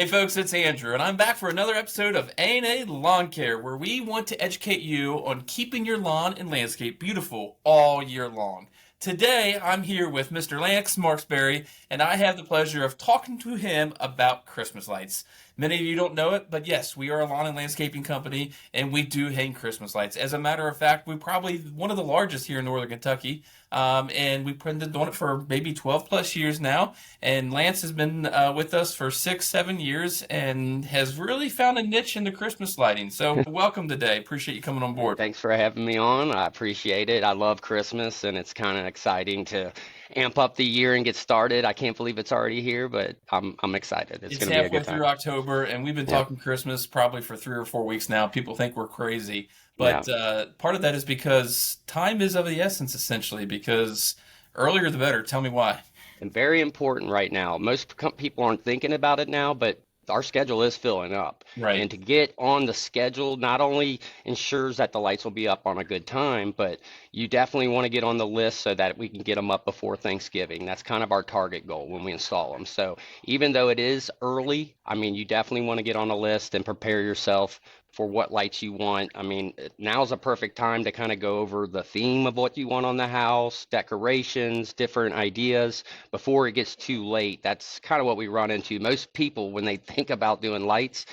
Hey folks, it's Andrew, and I'm back for another episode of A&A Lawn Care, where we want to educate you on keeping your lawn and landscape beautiful all year long. Today, I'm here with Mr. Lance Marksberry, and I have the pleasure of talking to him about Christmas lights. Many of you don't know it, but yes, we are a lawn and landscaping company, and we do hang Christmas lights. As a matter of fact, we're probably one of the largest here in Northern Kentucky, and we've been doing it for maybe 12 plus years now. And Lance has been with us for 6, 7 years and has really found a niche in the Christmas lighting. So, welcome today. Appreciate you coming on board. Thanks for having me on. I appreciate it. I love Christmas, and it's kind of exciting to amp up the year and get started. I can't believe it's already here, but I'm excited. It's It's going to be a halfway good through time. October, and we've been Yeah, talking Christmas probably for 3 or 4 weeks now. People think we're crazy, yeah. but part of that is because time is of the essence, essentially, because earlier the better. Tell me why. And very important right now. Most people aren't thinking about it now, but our schedule is filling up. Right. And to get on the schedule not only ensures that the lights will be up on a good time, but you definitely want to get on the list so that we can get them up before Thanksgiving. That's kind of our target goal when we install them. So even though it is early, I mean, you definitely want to get on the list and prepare yourself for what lights you want. I mean, now's a perfect time to kind of go over the theme of what you want on the house, decorations, different ideas before it gets too late. That's kind of what we run into. Most people, when they think about doing lights,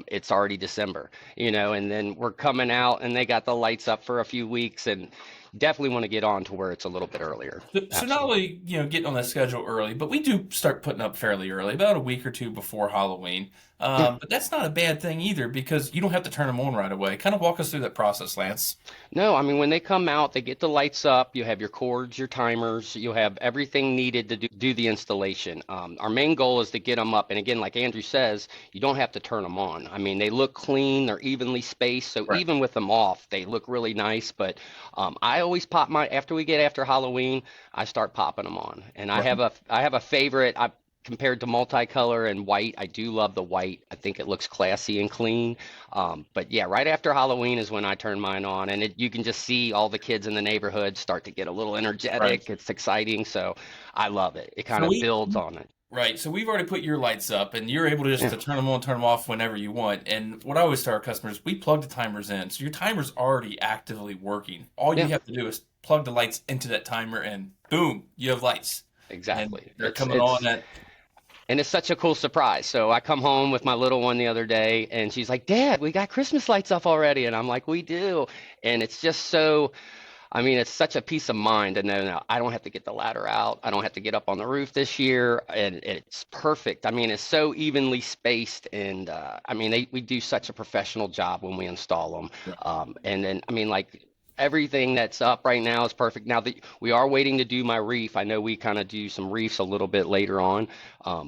it's already December, and then we're coming out and they got the lights up for a few weeks and definitely want to get on to where it's a little bit earlier. So not Absolutely. only, getting on the schedule early, but we do start putting up fairly early, about a week or two before Halloween. Yeah. But that's not a bad thing either because you don't have to turn them on right away. Kind of walk us through that process, Lance. No, I mean, when they come out, they get the lights up. You have your cords, your timers, you have everything needed to do the installation. Our main goal is to get them up. And again, like Andrew says, you don't have to turn them on. I mean, they look clean, they're evenly spaced. So Right. even with them off, they look really nice. But I always pop after we get after Halloween, I start popping them on. And Right. I have a favorite. Compared to multicolor and white, I do love the white. I think it looks classy and clean. But yeah, right after Halloween is when I turn mine on, and you can just see all the kids in the neighborhood start to get a little Right. energetic. It's exciting, so I love it. It kind So of we builds on it. Right. So we've already put your lights up and you're able to just Yeah, to turn them on, turn them off whenever you want. And what I always tell our customers, we plug the timers in. So your timer's already actively working. All you yeah, have to do is plug the lights into that timer and boom, you have lights. And exactly. they're coming on at And it's such a cool surprise. So I come home with my little one the other day, and she's like, "Dad, we got Christmas lights up already," and I'm like, "We do," and it's just so. I mean, it's such a peace of mind to know now I don't have to get the ladder out. I don't have to get up on the roof this year, and it's perfect. I mean, it's so evenly spaced, and I mean, we do such a professional job when we install them. And then, I mean, like everything that's up right now is perfect. Now that we are waiting to do my reef, I know we kind of do some reefs a little bit later on,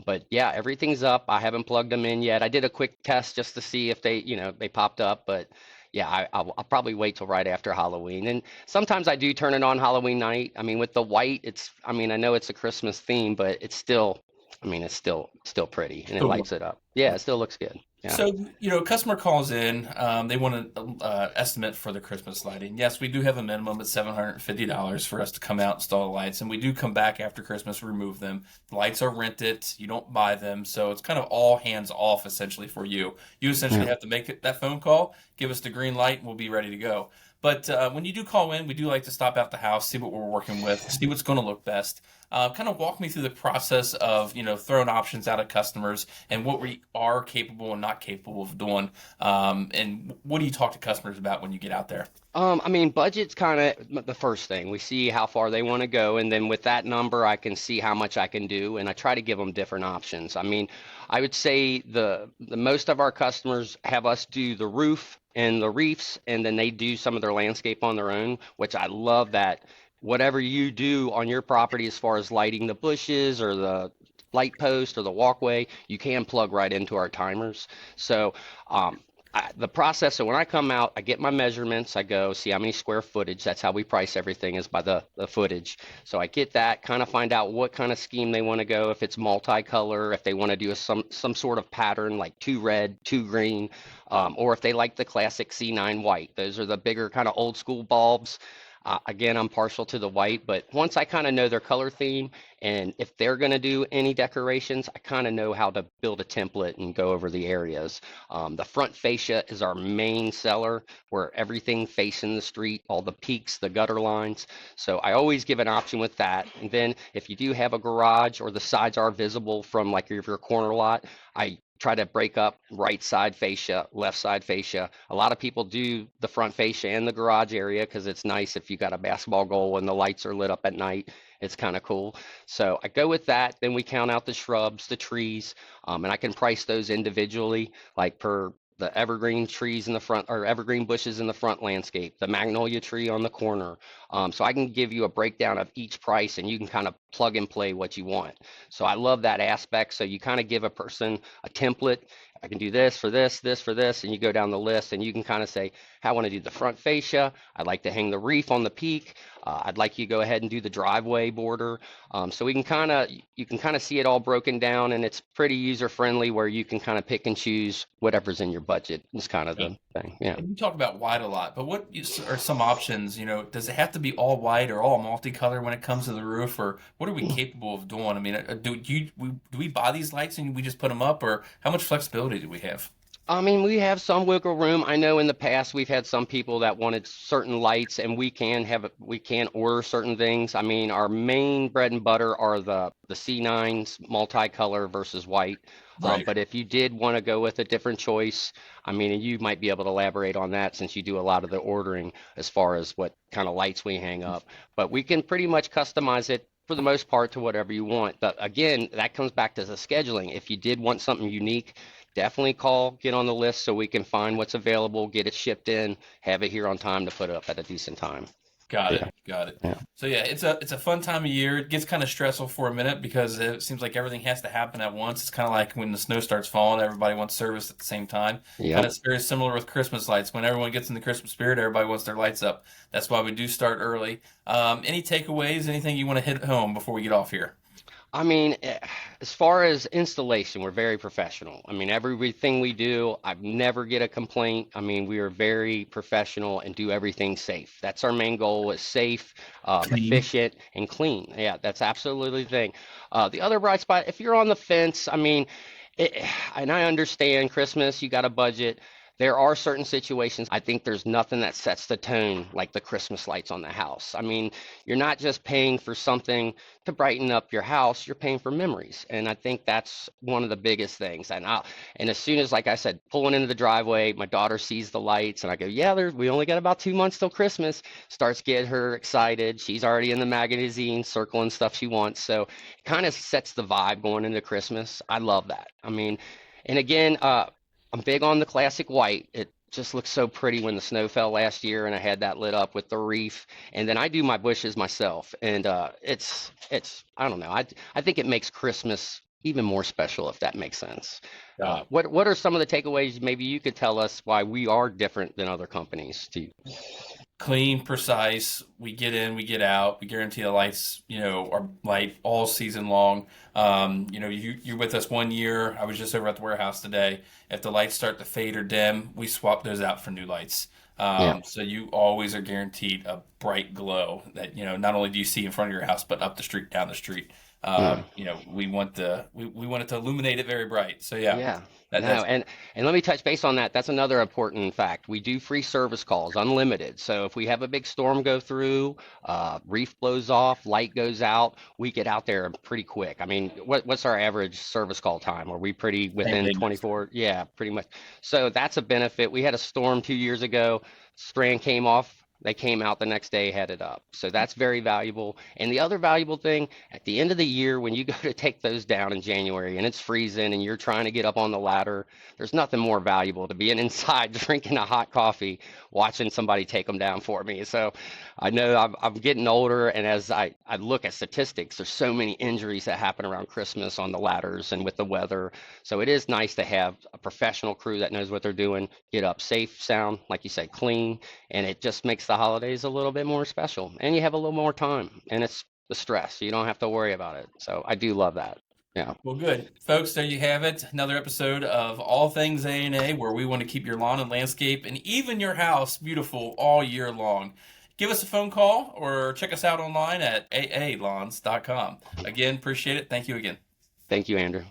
but yeah, everything's up. I haven't plugged them in yet. I did a quick test just to see if they popped up, but. Yeah, I'll probably wait till right after Halloween. And sometimes I do turn it on Halloween night. I mean, with the white, I mean, I know it's a Christmas theme, but it's still, I mean, it's still pretty and it still lights it up. Yeah, it still looks good. Yeah. So, customer calls in, they want an estimate for the Christmas lighting. Yes, we do have a minimum at $750 for us to come out and install the lights, and we do come back after Christmas, remove them. The lights are rented, you don't buy them, so it's kind of all hands off essentially for you. You essentially Yeah. have to make that phone call, give us the green light, and we'll be ready to go. But when you do call in, we do like to stop out the house, see what we're working with, see what's going to look best. Kind of walk me through the process of throwing options out at customers and what we are capable and not capable of doing. And what do you talk to customers about when you get out there? I mean, budget's kind of the first thing. We see how far they want to go, and then with that number, I can see how much I can do, and I try to give them different options. I mean, I would say the most of our customers have us do the roof and the reefs, and then they do some of their landscape on their own, which I love that. Whatever you do on your property as far as lighting the bushes or the light post or the walkway, you can plug right into our timers. So the process, so when I come out, I get my measurements. I go see how many square footage. That's how we price everything is by the footage. So I get that, kind of find out what kind of scheme they want to go, if it's multicolor, if they want to do some sort of pattern like two red, two green, or if they like the classic C9 white. Those are the bigger kind of old school bulbs. Again, I'm partial to the white, but once I kind of know their color theme and if they're going to do any decorations, I kind of know how to build a template and go over the areas. The front fascia is our main seller where everything facing the street, all the peaks, the gutter lines. So I always give an option with that. And then if you do have a garage or the sides are visible from like your corner lot, I try to break up right side fascia, left side fascia. A lot of people do the front fascia and the garage area because it's nice if you got a basketball goal and the lights are lit up at night. It's kind of cool. So I go with that. Then we count out the shrubs, the trees, and I can price those individually, like per the evergreen trees in the front or evergreen bushes in the front landscape, the magnolia tree on the corner. So I can give you a breakdown of each price and you can kind of plug and play what you want. So I love that aspect. So you kind of give a person a template. I can do this for this, this for this, and you go down the list and you can kind of say, I want to do the front fascia. I'd like to hang the wreath on the peak. I'd like you to go ahead and do the driveway border. So we can you can kind of see it all broken down and it's pretty user friendly where you can kind of pick and choose whatever's in your budget is kind of the thing. Yeah. And you talk about white a lot, but are some options? Does it have to be all white or all multicolor when it comes to the roof, or what are we capable of doing? I mean, do we buy these lights and we just put them up, or how much flexibility do we have? I mean, we have some wiggle room. I know in the past we've had some people that wanted certain lights, and we can order certain things. I mean, our main bread and butter are the C9s, multicolor versus white. Right. But if you did want to go with a different choice, I mean, and you might be able to elaborate on that since you do a lot of the ordering as far as what kind of lights we hang up. But we can pretty much customize it for the most part to whatever you want. But again, that comes back to the scheduling. If you did want something unique, definitely call, get on the list so we can find what's available, get it shipped in, have it here on time to put up at a decent time. Got it. Yeah, Got it. yeah, So yeah, it's a fun time of year. It gets kind of stressful for a minute because it seems like everything has to happen at once. It's kind of like when the snow starts falling, everybody wants service at the same time. Kind yep. of very similar with Christmas lights. When everyone gets in the Christmas spirit, everybody wants their lights up. That's why we do start early. Any takeaways? Anything you want to hit home before we get off here? I mean, as far as installation, we're very professional. I mean, everything we do, I've never get a complaint. I mean, we are very professional and do everything safe. That's our main goal is safe, Clean. efficient, and clean. Yeah, that's absolutely the thing. The other bright spot, if you're on the fence, I mean, it, and I understand Christmas, you got a budget. There are certain situations, I think there's nothing that sets the tone like the Christmas lights on the house. I mean, you're not just paying for something to brighten up your house, you're paying for memories. And I think that's one of the biggest things. And as soon as, like I said, pulling into the driveway, my daughter sees the lights and I go, yeah, we only got about 2 months till Christmas. Starts getting her excited. She's already in the magazine, circling stuff she wants. So it kind of sets the vibe going into Christmas. I love that. I mean, and again, I'm big on the classic white. It just looks so pretty when the snow fell last year and I had that lit up with the wreath. And then I do my bushes myself. And it's I don't know. I think it makes Christmas even more special if that makes sense. Got it. What are some of the takeaways maybe you could tell us why we are different than other companies to you? Clean, precise. We get in, we get out. We guarantee the lights, are light all season long. You're with us 1 year. I was just over at the warehouse today. If the lights start to fade or dim, we swap those out for new lights. Yeah. So you always are guaranteed a bright glow that, not only do you see in front of your house, but up the street, down the street. Yeah. We want it to illuminate it very bright. So yeah, Yeah. No, that's and let me touch base on that. That's another important fact. We do free service calls, unlimited. So if we have a big storm go through, reef blows off, light goes out, we get out there pretty quick. I mean, what's our average service call time? Are we pretty same within thing. 24? Yeah, pretty much. So that's a benefit. We had a storm 2 years ago. Strand came off. They came out the next day, headed up. So that's very valuable. And the other valuable thing, at the end of the year, when you go to take those down in January and it's freezing and you're trying to get up on the ladder, there's nothing more valuable to being inside drinking a hot coffee, watching somebody take them down for me. So I know I'm getting older, and as I look at statistics, there's so many injuries that happen around Christmas on the ladders and with the weather. So it is nice to have a professional crew that knows what they're doing, get up safe, sound, like you said, clean, and it just makes the holidays a little bit more special. And you have a little more time, and it's the stress. You don't have to worry about it. So I do love that. Yeah. Well, good. Folks, there you have it. Another episode of All Things A&A, where we want to keep your lawn and landscape and even your house beautiful all year long. give us a phone call or check us out online at aalawns.com. Again, appreciate it. Thank you again. Thank you, Andrew.